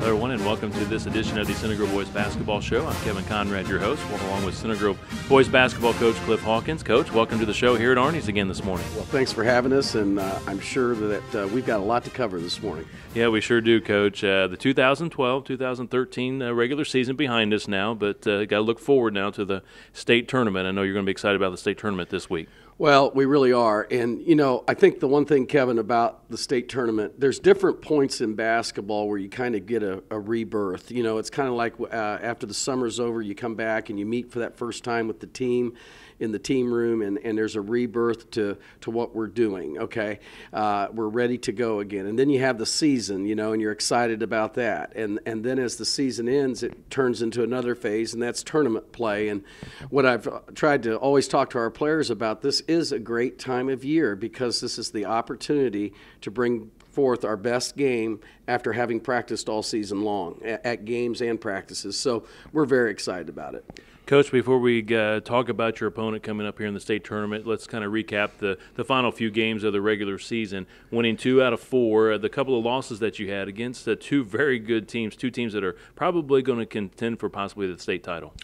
Hello, everyone, and welcome to this edition of the Center Grove Boys Basketball Show. I'm Kevin Conrad, your host, along with Center Grove Boys Basketball coach Cliff Hawkins. Coach, welcome to the show here at Arnie's again this morning. Well, thanks for having us, and I'm sure that we've got a lot to cover this morning. Yeah, we sure do, Coach. The 2012-2013 regular season behind us now, but got to look forward now to the state tournament. I know you're going to be excited about the state tournament this week. Well, we really are. And, I think the one thing, Kevin, about the state tournament, there's different points in basketball where you kind of get a rebirth. It's kind of like after the summer's over, you come back and you meet for that first time with the team in the team room, and there's a rebirth to what we're doing, okay? We're ready to go again. And then you have the season, and you're excited about that. And then as the season ends, it turns into another phase, and that's tournament play. And what I've tried to always talk to our players about, this is a great time of year because this is the opportunity to bring forth our best game after having practiced all season long at games and practices. So we're very excited about it. Coach, before we talk about your opponent coming up here in the state tournament, let's kind of recap the final few games of the regular season. Winning 2 out of 4, the couple of losses that you had against two very good teams, two teams that are probably going to contend for possibly the state title.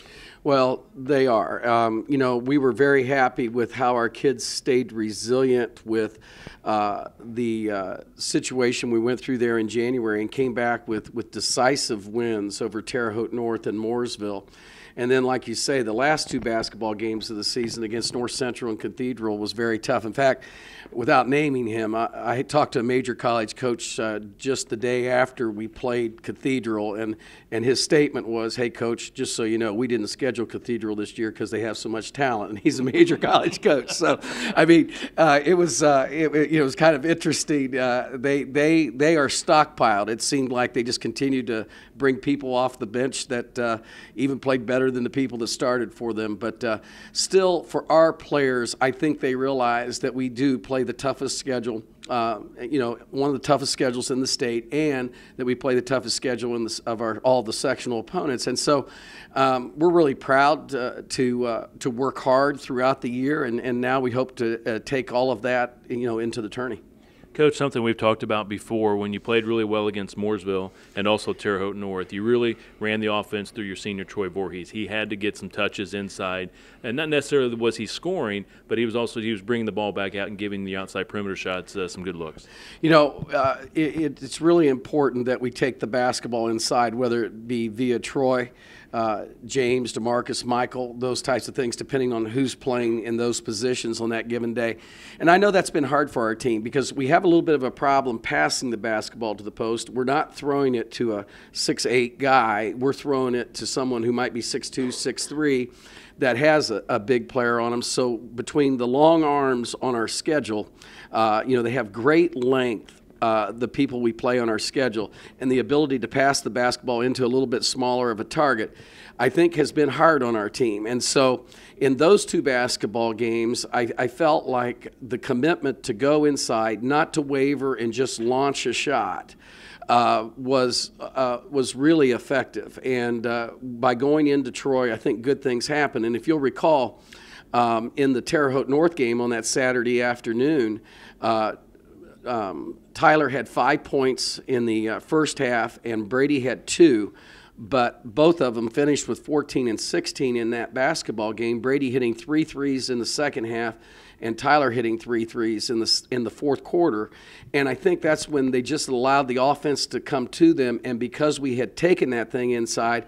Well, they are. We were very happy with how our kids stayed resilient with the situation we went through there in January and came back with decisive wins over Terre Haute North and Mooresville. And then, like you say, the last 2 basketball games of the season against North Central and Cathedral was very tough. In fact, without naming him, I talked to a major college coach just the day after we played Cathedral, and his statement was, "Hey, Coach, just so you know, we didn't schedule Cathedral this year because they have so much talent." And he's a major college coach, so I mean, it was kind of interesting. They are stockpiled. It seemed like they just continued to bring people off the bench that even played better than the people that started for them. But still, for our players, I think they realize that we do play the toughest schedule, one of the toughest schedules in the state, and that we play the toughest schedule of all the sectional opponents. And so we're really proud to work hard throughout the year, and now we hope to take all of that into the tourney. Coach, something we've talked about before, when you played really well against Mooresville and also Terre Haute North, you really ran the offense through your senior Troy Voorhees. He had to get some touches inside, and not necessarily was he scoring, but he was bringing the ball back out and giving the outside perimeter shots some good looks. It's really important that we take the basketball inside, whether it be via Troy, James, DeMarcus, Michael, those types of things, depending on who's playing in those positions on that given day. And I know that's been hard for our team because we have a little bit of a problem passing the basketball to the post. We're not throwing it to a 6'8" guy. We're throwing it to someone who might be 6'2", 6'3", that has a big player on them. So between the long arms on our schedule, they have great length. The people we play on our schedule, and the ability to pass the basketball into a little bit smaller of a target, I think has been hard on our team. And so in those 2 basketball games, I felt like the commitment to go inside, not to waver and just launch a shot, was really effective. And by going into Troy, I think good things happened. And if you'll recall, in the Terre Haute North game on that Saturday afternoon, Tyler had 5 points in the first half, and Brady had 2, but both of them finished with 14 and 16 in that basketball game. Brady hitting 3 threes in the second half, and Tyler hitting 3 threes in the fourth quarter. And I think that's when they just allowed the offense to come to them, and because we had taken that thing inside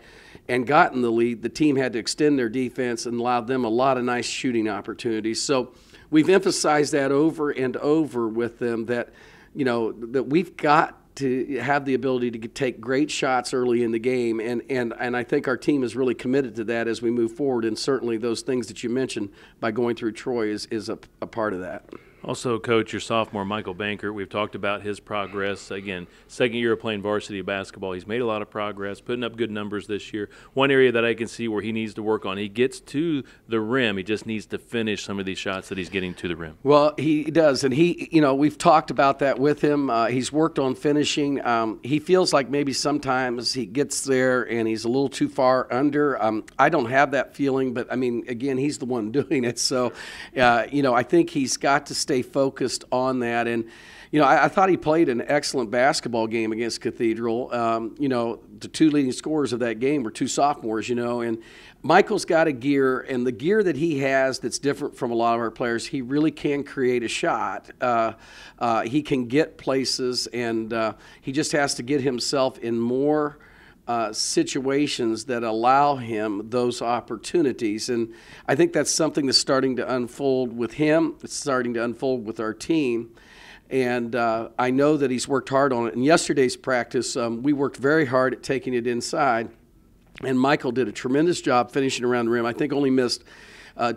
and gotten the lead, the team had to extend their defense and allowed them a lot of nice shooting opportunities. So we've emphasized that over and over with them, that that we've got to have the ability to take great shots early in the game, and I think our team is really committed to that as we move forward, and certainly those things that you mentioned by going through Troy is a part of that. Also, Coach, your sophomore, Michael Bankert, we've talked about his progress. Again, second year of playing varsity basketball. He's made a lot of progress, putting up good numbers this year. One area that I can see where he needs to work on, he gets to the rim. He just needs to finish some of these shots that he's getting to the rim. Well, he does, and we've talked about that with him. He's worked on finishing. He feels like maybe sometimes he gets there and he's a little too far under. I don't have that feeling, but, I mean, again, he's the one doing it. So, I think he's got to stay stay focused on that. And, I thought he played an excellent basketball game against Cathedral. The two leading scorers of that game were two sophomores, and Michael's got a gear, and the gear that he has that's different from a lot of our players, he really can create a shot. He can get places, and he just has to get himself in more situations that allow him those opportunities. And I think that's something that's starting to unfold with him. It's starting to unfold with our team. And I know that he's worked hard on it. In yesterday's practice, we worked very hard at taking it inside. And Michael did a tremendous job finishing around the rim. I think only missed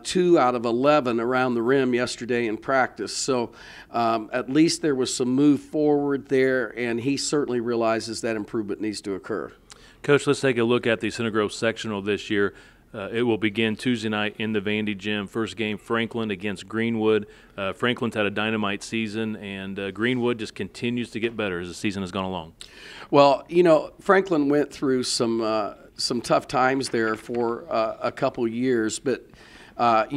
2 out of 11 around the rim yesterday in practice. So at least there was some move forward there, and he certainly realizes that improvement needs to occur. Coach, let's take a look at the Center Grove sectional this year. It will begin Tuesday night in the Vandy Gym. First game, Franklin against Greenwood. Franklin's had a dynamite season, and Greenwood just continues to get better as the season has gone along. Well, Franklin went through some tough times there for a couple years, but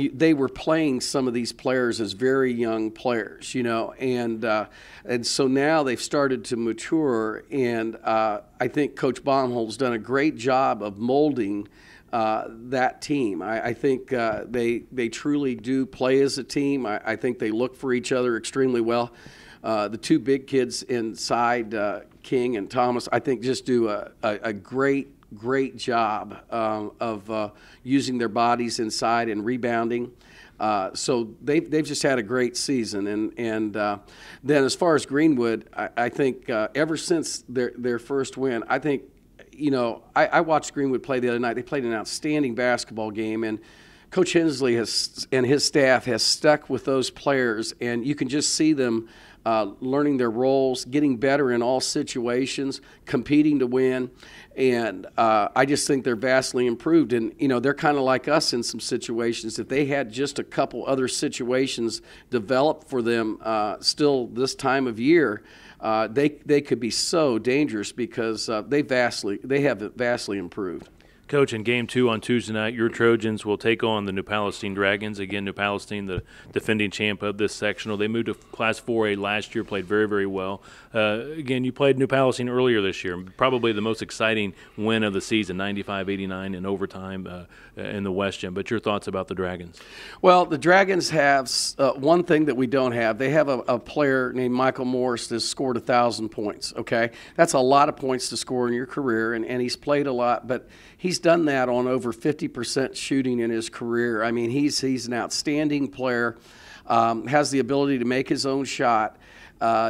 they were playing some of these players as very young players, and so now they've started to mature, and I think Coach Baumholz's done a great job of molding that team. I think they truly do play as a team. I think they look for each other extremely well. The two big kids inside, King and Thomas, I think just do a great job of using their bodies inside and rebounding. So they've just had a great season. And then as far as Greenwood, I think ever since their first win, I think, I watched Greenwood play the other night. They played an outstanding basketball game, and Coach Hensley and his staff has stuck with those players, and you can just see them learning their roles, getting better in all situations, competing to win. And I just think they're vastly improved. And, they're kind of like us in some situations. If they had just a couple other situations developed for them still this time of year, they could be so dangerous because they have vastly improved. Coach, in Game 2 on Tuesday night, your Trojans will take on the New Palestine Dragons. Again, New Palestine, the defending champ of this sectional. They moved to Class 4A last year, played very, very well. Again, you played New Palestine earlier this year, probably the most exciting win of the season, 95-89 in overtime in the West Gym. But your thoughts about the Dragons? Well, the Dragons have one thing that we don't have. They have a player named Michael Morris that's scored 1,000 points, okay? That's a lot of points to score in your career, and he's played a lot, but he's done that on over 50% shooting in his career. I mean, he's an outstanding player, has the ability to make his own shot,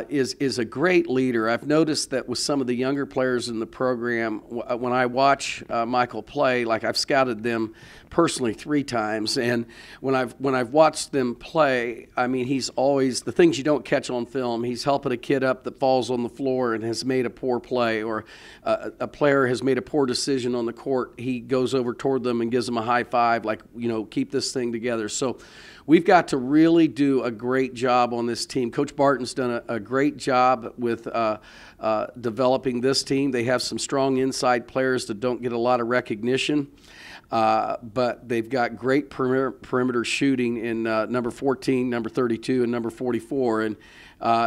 is a great leader. I've noticed that with some of the younger players in the program, when I watch Michael play, like I've scouted them personally 3 times, and when I've watched them play, I mean, he's always the things you don't catch on film. He's helping a kid up that falls on the floor and has made a poor play, or a player has made a poor decision on the court. He goes over toward them and gives them a high five, like, keep this thing together. So we've got to really do a great job on this team. Coach Barton's done a great job with developing this team. They have some strong inside players that don't get a lot of recognition. But they've got great perimeter shooting in number 14, number 32, and number 44, and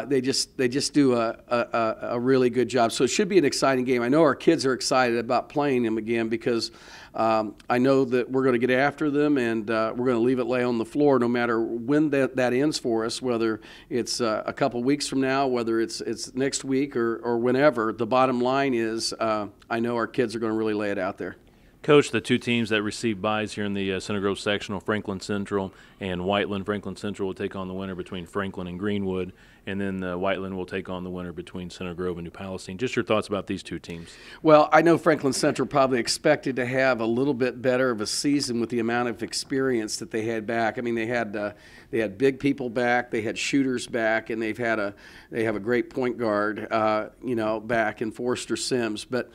they just do a really good job. So it should be an exciting game. I know our kids are excited about playing them again because I know that we're going to get after them, and we're going to leave it lay on the floor no matter when that ends for us, whether it's a couple weeks from now, whether it's next week or whenever. The bottom line is I know our kids are going to really lay it out there. Coach, the two teams that received byes here in the Center Grove sectional, Franklin Central and Whiteland. Franklin Central will take on the winner between Franklin and Greenwood, and then Whiteland will take on the winner between Center Grove and New Palestine. Just your thoughts about these two teams. Well, I know Franklin Central probably expected to have a little bit better of a season with the amount of experience that they had back. I mean, they had big people back, they had shooters back, and they have a great point guard, back in Forrester Sims. But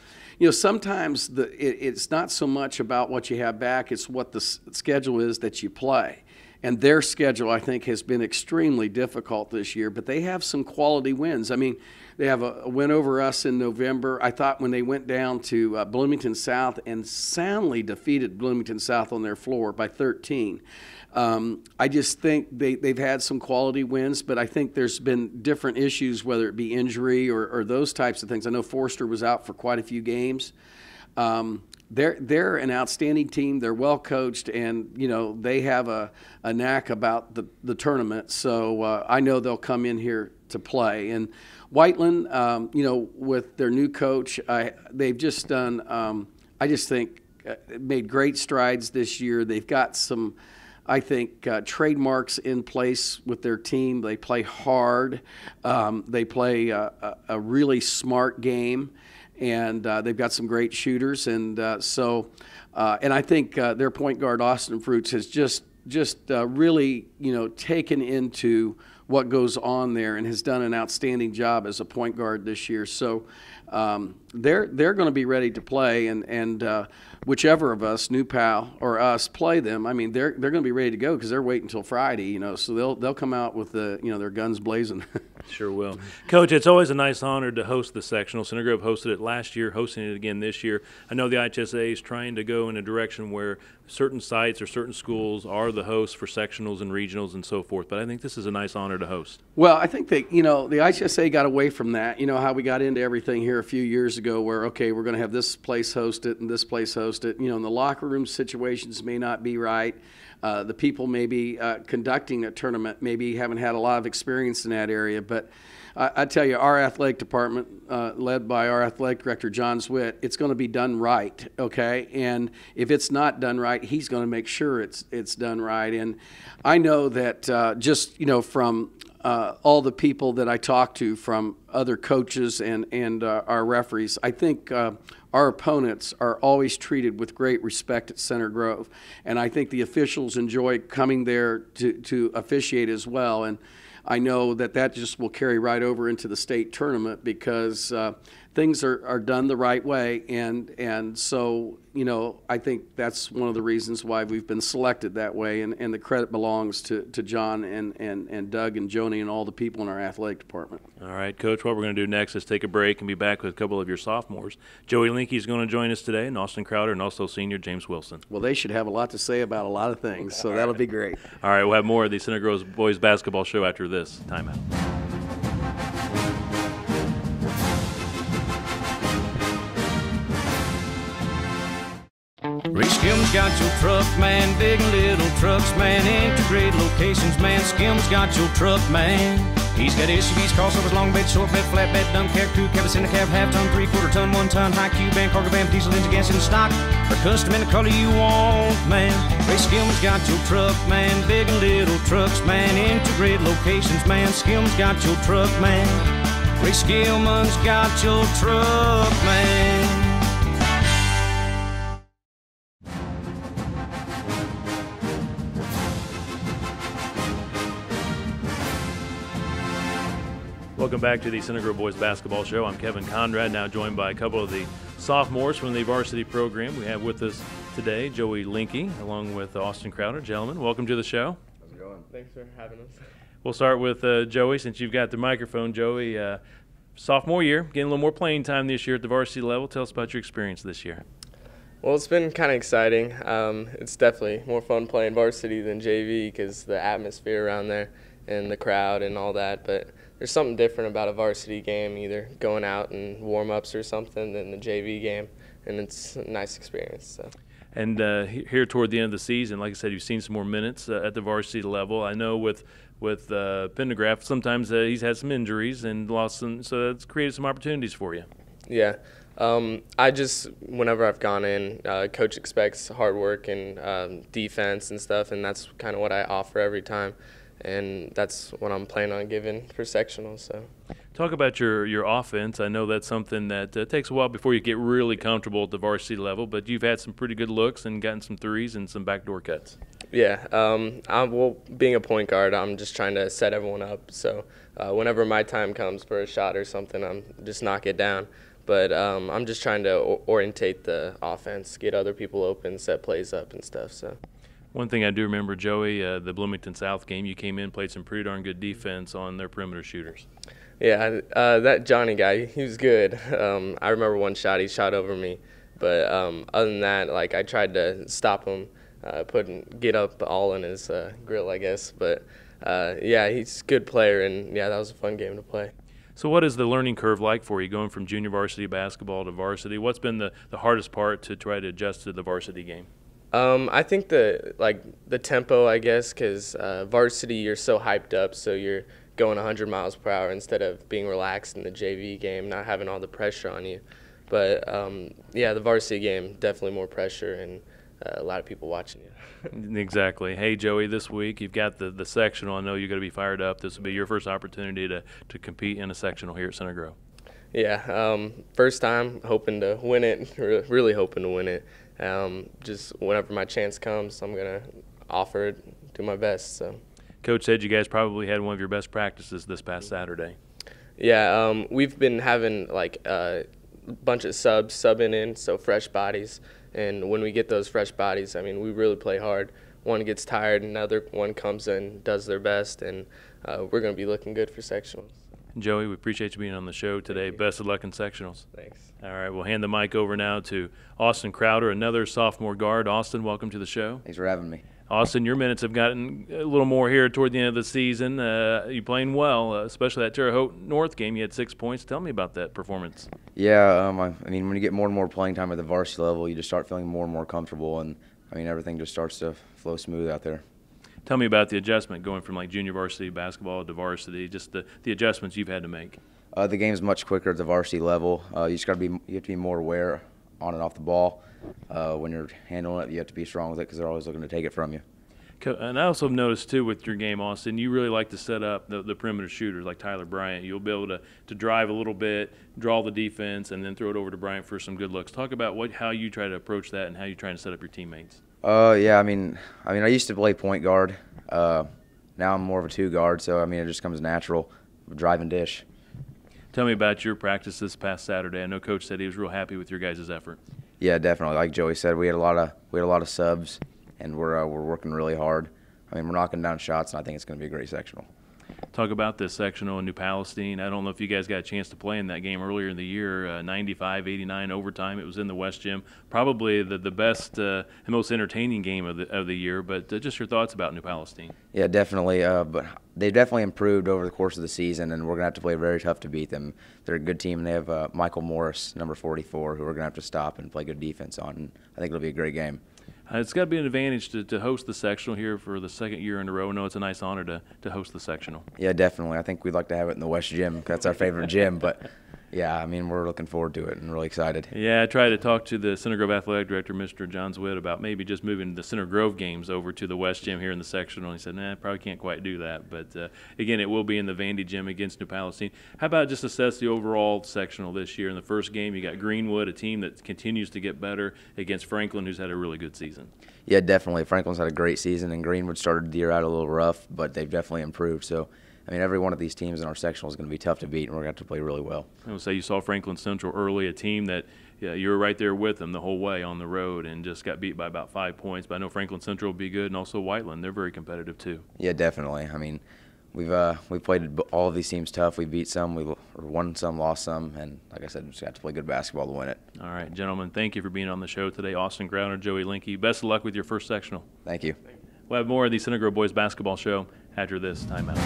sometimes it's not so much about what you have back; it's what the schedule is that you play. and their schedule, I think, has been extremely difficult this year, but they have some quality wins. I mean, they have a win over us in November. I thought when they went down to Bloomington South and soundly defeated Bloomington South on their floor by 13. I just think they've had some quality wins, but I think there's been different issues, whether it be injury or those types of things. I know Forster was out for quite a few games. They're an outstanding team. They're well coached, and they have a knack about the tournament. So I know they'll come in here to play. And Whiteland, with their new coach, they've just done. I just think made great strides this year. They've got some, I think, trademarks in place with their team. They play hard. They play a really smart game. And they've got some great shooters, and and I think their point guard Austin Fruits has just really taken into what goes on there and has done an outstanding job as a point guard this year. So they're going to be ready to play, and whichever of us, New Pal or us, play them. I mean, they're going to be ready to go because they're waiting until Friday. So they'll come out with their guns blazing. Sure will. Coach, it's always a nice honor to host the sectional. Center Grove hosted it last year, hosting it again this year. I know the IHSA is trying to go in a direction where certain sites or certain schools are the hosts for sectionals and regionals and so forth, but I think this is a nice honor to host. Well, I think that, the IHSA got away from that. You know how we got into everything here a few years ago where, okay, we're going to have this place host it and this place host it. And the locker room situations may not be right. The people maybe conducting a tournament maybe haven't had a lot of experience in that area. But I tell you, our athletic department, led by our athletic director, John Zwitt, it's going to be done right, okay? And if it's not done right, he's going to make sure it's done right. And I know that from all the people that I talk to, from other coaches and our referees, I think our opponents are always treated with great respect at Center Grove. And I think the officials enjoy coming there to officiate as well. And I know that just will carry right over into the state tournament because things are done the right way. And so, I think that's one of the reasons why we've been selected that way. And the credit belongs to John and Doug and Joni and all the people in our athletic department. All right, Coach, what we're going to do next is take a break and be back with a couple of your sophomores. Joey Linke is going to join us today, and Austin Crowder, and also senior James Wilson. Well, they should have a lot to say about a lot of things, so that'll be great. All right, we'll have more of the Center Grove Boys Basketball Show after this timeout. Ray Skim's got your truck, man, big and little trucks, man, integrated locations, man, Skim's got your truck, man. He's got SUVs, crossovers, long bed, short bed, flatbed, dump cab, crew cab, cinder cab, half ton, 3/4 ton, 1 ton, high cube van, cargo van, diesel engine, gas in stock, or custom in the color you want, man. Ray Skim's got your truck, man, big and little trucks, man, integrated locations, man, Skim's got your truck, man. Ray Skillman's got your truck, man. Welcome back to the Center Grove Boys Basketball Show. I'm Kevin Conrad, now joined by a couple of the sophomores from the varsity program. We have with us today Joey Linke, along with Austin Crowder. Gentlemen, welcome to the show. How's it going? Thanks for having us. We'll start with Joey, since you've got the microphone. Joey, sophomore year, getting a little more playing time this year at the varsity level. Tell us about your experience this year. Well, it's been kind of exciting. It's definitely more fun playing varsity than JV because the atmosphere around there and the crowd and all that. But there's something different about a varsity game, either going out and warm-ups or something, than the JV game, and it's a nice experience. So. And here toward the end of the season, like I said, you've seen some more minutes at the varsity level. I know with Pendergraft, sometimes he's had some injuries and lost some, so that's created some opportunities for you. Yeah. Whenever I've gone in, coach expects hard work and defense and stuff, and that's kind of what I offer every time. And that's what I'm planning on giving for sectionals. So, talk about your offense. I know that's something that takes a while before you get really comfortable at the varsity level, but you've had some pretty good looks and gotten some threes and some backdoor cuts. Yeah. Being a point guard, I'm just trying to set everyone up. So whenever my time comes for a shot or something, I'm just knock it down. But I'm just trying to orientate the offense, get other people open, set plays up and stuff. So. One thing I do remember, Joey, the Bloomington South game, you came in, played some pretty darn good defense on their perimeter shooters. Yeah, that Johnny guy, he was good. I remember one shot, he shot over me. But other than that, like, I tried to stop him, get up all in his grill, I guess. But, yeah, he's a good player, and, yeah, that was a fun game to play. So what is the learning curve like for you, going from junior varsity basketball to varsity? What's been the hardest part to try to adjust to the varsity game? I think the tempo, I guess, because varsity you're so hyped up, so you're going 100 miles per hour instead of being relaxed in the JV game, not having all the pressure on you. But yeah, the varsity game, definitely more pressure and a lot of people watching you. Exactly. Hey, Joey, this week you've got the sectional. I know you're going to be fired up. This will be your first opportunity to compete in a sectional here at Center Grove. Yeah, first time, hoping to win it, really hoping to win it. Just whenever my chance comes, I'm going to offer it, do my best. So. Coach said you guys probably had one of your best practices this past Saturday. Yeah, we've been having like a bunch of subbing in, so fresh bodies. And when we get those fresh bodies, I mean, we really play hard. One gets tired, another one comes in, does their best, and we're going to be looking good for sectionals. Joey, we appreciate you being on the show today. Best of luck in sectionals. Thanks. All right, we'll hand the mic over now to Austin Crowder, another sophomore guard. Austin, welcome to the show. Thanks for having me. Austin, your minutes have gotten a little more here toward the end of the season. You're playing well, especially that Terre Haute North game. You had 6 points. Tell me about that performance. Yeah, I mean, when you get more and more playing time at the varsity level, you just start feeling more and more comfortable, and, I mean, everything just starts to flow smooth out there. Tell me about the adjustment going from like junior varsity basketball to varsity, just the adjustments you've had to make. The game's much quicker at the varsity level. You have to be more aware on and off the ball. When you're handling it, you have to be strong with it because they're always looking to take it from you. And I also noticed, too, with your game, Austin, you really like to set up the perimeter shooters like Tyler Bryant. You'll be able to drive a little bit, draw the defense, and then throw it over to Bryant for some good looks. Talk about how you try to approach that and how you try to set up your teammates. Yeah, I mean, I used to play point guard. Now I'm more of a two guard, so, I mean, it just comes natural, drive and dish. Tell me about your practice this past Saturday. I know Coach said he was real happy with your guys' effort. Yeah, definitely. Like Joey said, we had a lot of subs, and we're working really hard. I mean, we're knocking down shots, and I think it's going to be a great sectional. Talk about this sectional in New Palestine. I don't know if you guys got a chance to play in that game earlier in the year, 95-89 overtime. It was in the West Gym. Probably the best and most entertaining game of the year, but just your thoughts about New Palestine. Yeah, definitely. But they've definitely improved over the course of the season, and we're going to have to play very tough to beat them. They're a good team, and they have Michael Morris, number 44, who we're going to have to stop and play good defense on. And I think it'll be a great game. It's got to be an advantage to host the sectional here for the second year in a row. I know it's a nice honor to host the sectional. Yeah, definitely. I think we'd like to have it in the West Gym. That's our favorite gym. But, yeah, I mean, we're looking forward to it and really excited. Yeah, I tried to talk to the Center Grove Athletic Director, Mr. John Zwitt, about maybe just moving the Center Grove games over to the West Gym here in the sectional. And he said, probably can't quite do that. But, again, it will be in the Vandy Gym against New Palestine. How about just assess the overall sectional this year? In the first game, you got Greenwood, a team that continues to get better, against Franklin, who's had a really good season. Yeah, definitely. Franklin's had a great season, and Greenwood started the year out a little rough, but they've definitely improved. So, I mean, every one of these teams in our sectional is going to be tough to beat, and we're going to have to play really well. I would say you saw Franklin Central early, a team that you were right there with them the whole way on the road and just got beat by about 5 points. But I know Franklin Central will be good, and also Whiteland. They're very competitive too. Yeah, definitely. I mean, we played all of these teams tough. We beat some, we won some, lost some, and like I said, we just got to play good basketball to win it. All right, gentlemen, thank you for being on the show today. Austin Crowder, Joey Linke, best of luck with your first sectional. Thank you. We'll have more of the Center Grove Boys Basketball Show after this timeout.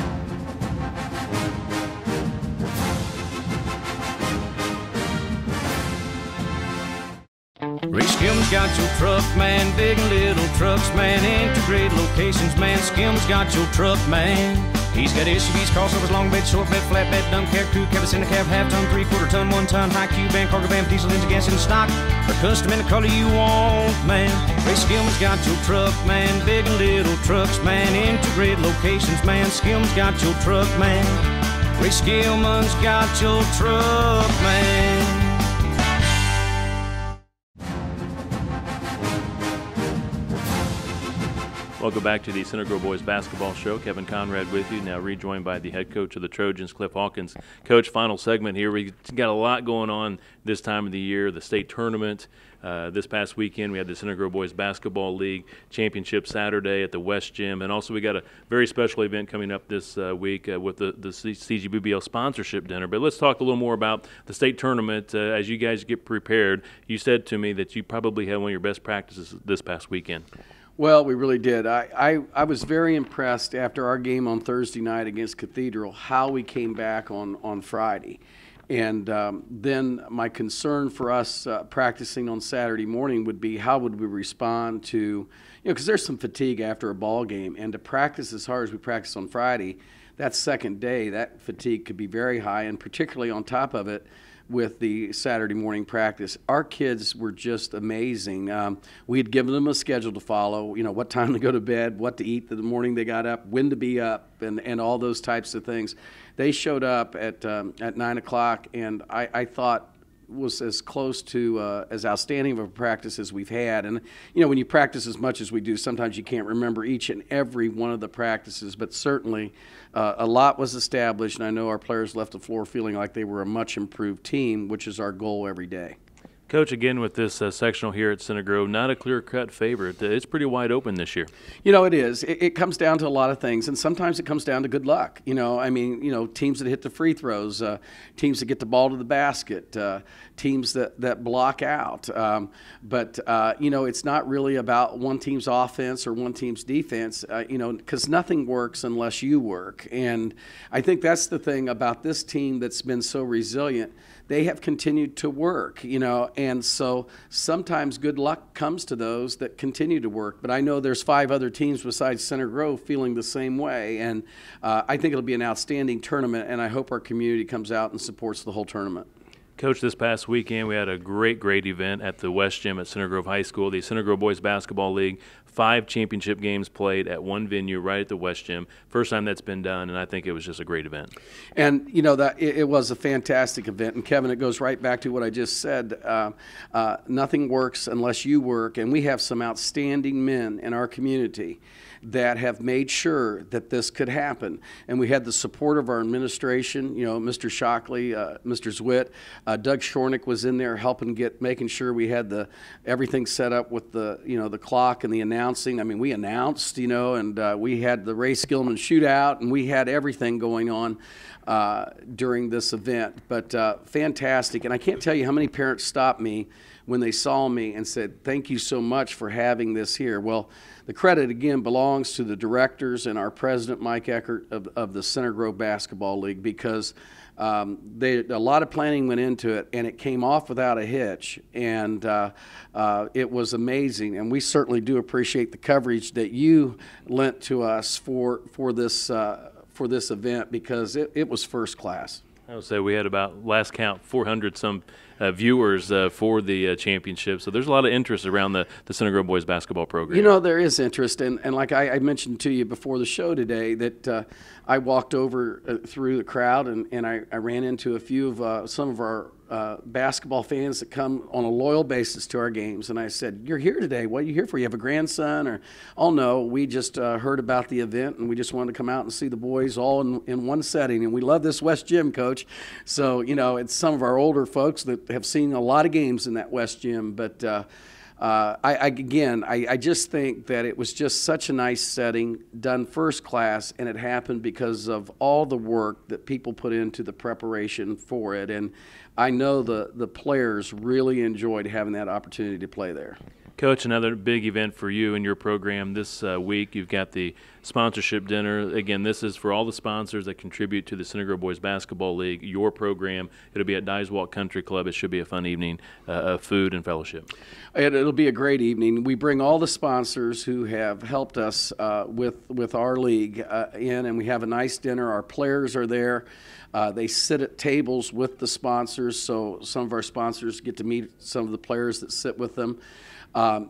Ray Skim's got your truck, man. Big and little trucks, man. Integrated locations, man. Skim's got your truck, man. He's got SUVs, crossovers, long bed, short bed, flatbed, dump cab, crew cab, center cab, half-ton, three-quarter ton, one-ton, high cube van, cargo van, diesel engine, gas in stock, or custom in the color you want, man. Ray Skim's got your truck, man. Big and little trucks, man. Integrated locations, man. Skim's got your truck, man. Ray Skillman's got your truck, man. Welcome back to the Center Grove Boys Basketball Show. Kevin Conrad with you, now rejoined by the head coach of the Trojans, Cliff Hawkins. Coach, final segment here. We've got a lot going on this time of the year, the state tournament, This past weekend, we had the Center Grove Boys Basketball League Championship Saturday at the West Gym, and also we got a very special event coming up this week with the CGBBL sponsorship dinner. But let's talk a little more about the state tournament as you guys get prepared. You said to me that you probably had one of your best practices this past weekend. Well, we really did. I was very impressed after our game on Thursday night against Cathedral how we came back on Friday. And then my concern for us practicing on Saturday morning would be how would we respond to, because there's some fatigue after a ball game. And to practice as hard as we practice on Friday, that second day, that fatigue could be very high. And particularly on top of it, with the Saturday morning practice. Our kids were just amazing. We had given them a schedule to follow, what time to go to bed, what to eat the morning they got up, when to be up, and all those types of things. They showed up at 9 o'clock, and I thought was as close to as outstanding of a practice as we've had. And, when you practice as much as we do, sometimes you can't remember each and every one of the practices, but certainly a lot was established, and I know our players left the floor feeling like they were a much improved team, which is our goal every day. Coach, again with this sectional here at Center Grove, not a clear-cut favorite. It's pretty wide open this year. It is. It comes down to a lot of things, and sometimes it comes down to good luck. Teams that hit the free throws, teams that get the ball to the basket, teams that block out. But it's not really about one team's offense or one team's defense, because nothing works unless you work. And I think that's the thing about this team that's been so resilient. They have continued to work, and so sometimes good luck comes to those that continue to work. But I know there's 5 other teams besides Center Grove feeling the same way, and I think it'll be an outstanding tournament, and I hope our community comes out and supports the whole tournament. Coach, this past weekend we had a great event at the West Gym at Center Grove High School, the Center Grove Boys Basketball League. 5 championship games played at one venue right at the West Gym. First time that's been done, and I think it was just a great event. And, that it was a fantastic event. And, Kevin, it goes right back to what I just said. Nothing works unless you work, and we have some outstanding men in our community that have made sure that this could happen. And we had the support of our administration, Mr. Shockley, Mr. Zwitt. Doug Shornick was in there helping making sure we had everything set up with the clock and the announcing. I mean, we announced, and we had the Ray Skillman shootout, and we had everything going on during this event. But fantastic. And I can't tell you how many parents stopped me when they saw me and said, "Thank you so much for having this here." Well, the credit, again, belongs to the directors and our president, Mike Eckert, of the Center Grove Basketball League, because a lot of planning went into it, and it came off without a hitch, and it was amazing. And we certainly do appreciate the coverage that you lent to us for this event, because it was first class. I would say we had about, last count, 400 some viewers for the championship. So there's a lot of interest around the Center Grove Boys basketball program. There is interest. And like I mentioned to you before the show today, that I walked over through the crowd and I ran into a few of some of our basketball fans that come on a loyal basis to our games. And I said, "You're here today. What are you here for? You have a grandson?" Or, "Oh, no, we just heard about the event and we just wanted to come out and see the boys all in one setting. And we love this West Gym, Coach." So, it's some of our older folks that have seen a lot of games in that West Gym. But I just think that it was just such a nice setting, done first class, and it happened because of all the work that people put into the preparation for it. And I know the players really enjoyed having that opportunity to play there. Coach, another big event for you and your program this week. You've got the sponsorship dinner. Again, this is for all the sponsors that contribute to the Center Grove Boys Basketball League, your program. It'll be at Dyes Walk Country Club. It should be a fun evening of food and fellowship. It'll be a great evening. We bring all the sponsors who have helped us with our league in, and we have a nice dinner. Our players are there. They sit at tables with the sponsors, so some of our sponsors get to meet some of the players that sit with them.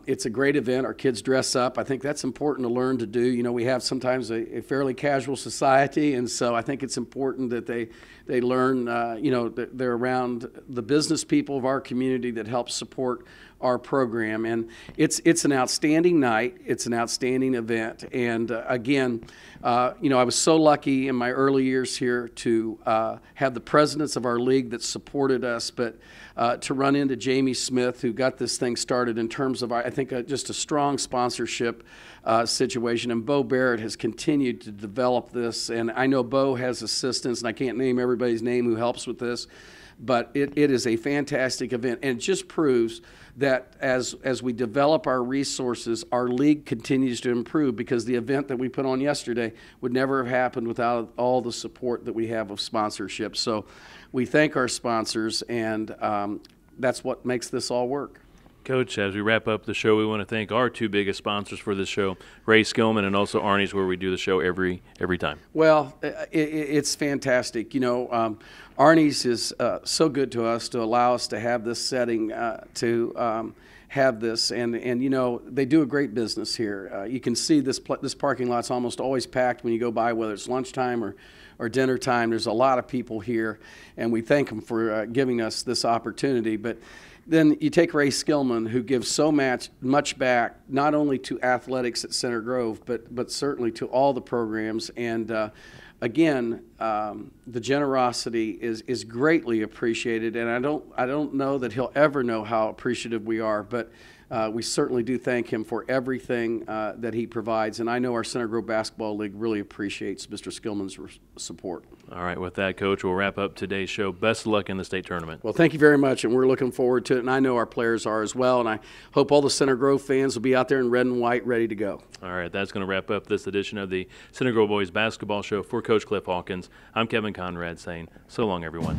It's a great event. Our kids dress up. I think that's important to learn to do. We have sometimes a fairly casual society, and so I think it's important that they learn, that they're around the business people of our community that help support our program. And it's an outstanding night. It's an outstanding event. And again, I was so lucky in my early years here to have the presidents of our league that supported us, but to run into Jamie Smith, who got this thing started in terms of, I think, just a strong sponsorship situation. And Bo Barrett has continued to develop this. And I know Bo has assistants, and I can't name everybody's name who helps with this, but it is a fantastic event. And it just proves that as we develop our resources, our league continues to improve, because the event that we put on yesterday would never have happened without all the support that we have of sponsorship. So we thank our sponsors, and that's what makes this all work. Coach, as we wrap up the show, we want to thank our two biggest sponsors for this show, Ray Skillman and also Arnie's, where we do the show every time. Well, it's fantastic. Arnie's is so good to us to allow us to have this setting to have this, and they do a great business here. You can see this parking lot's almost always packed when you go by, whether it's lunchtime or dinner time. There's a lot of people here, and we thank them for giving us this opportunity. But then you take Ray Skillman, who gives so much back, not only to athletics at Center Grove, but certainly to all the programs. And again, the generosity is greatly appreciated, and I don't know that he'll ever know how appreciative we are, but we certainly do thank him for everything that he provides. And I know our Center Grove Basketball League really appreciates Mr. Skillman's support. All right, with that, Coach, we'll wrap up today's show. Best of luck in the state tournament. Well, thank you very much, and we're looking forward to it. And I know our players are as well, and I hope all the Center Grove fans will be out there in red and white ready to go. All right, that's going to wrap up this edition of the Center Grove Boys Basketball Show. For Coach Cliff Hawkins, I'm Kevin Conrad saying so long, everyone.